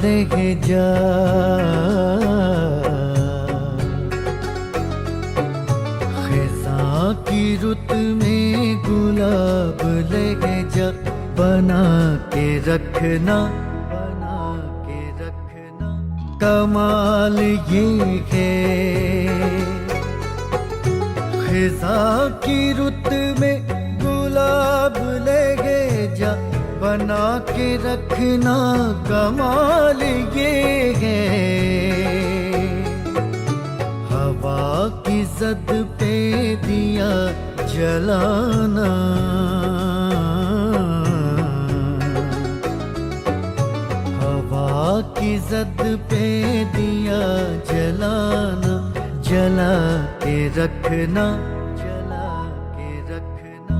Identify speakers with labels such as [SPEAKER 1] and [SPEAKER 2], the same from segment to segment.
[SPEAKER 1] ले जा। खिज़ां की रुत में गुलाब ले जा, बना के रखना, बना के रखना। कमाल ये है खिज़ां की रुत में गुलाब ले जा, बना के रखना। कमाल ये है हवा की जद पे दिया जलाना। हवा की जद पे दिया जलाना, जला के रखना, जला के रखना।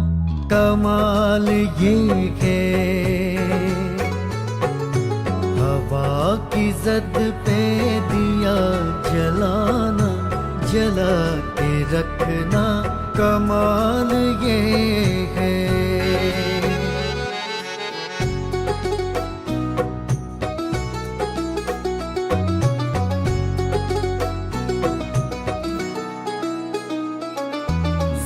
[SPEAKER 1] कमाल ये है हवा की जद पे दिया जलाना, जला के रखना। कमाल ये है।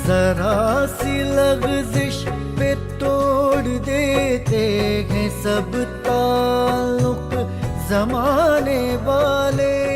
[SPEAKER 1] जरा सी लग़ज़िश पे तोड़ देते हैं सब ताल्लुक ज़माने वाले।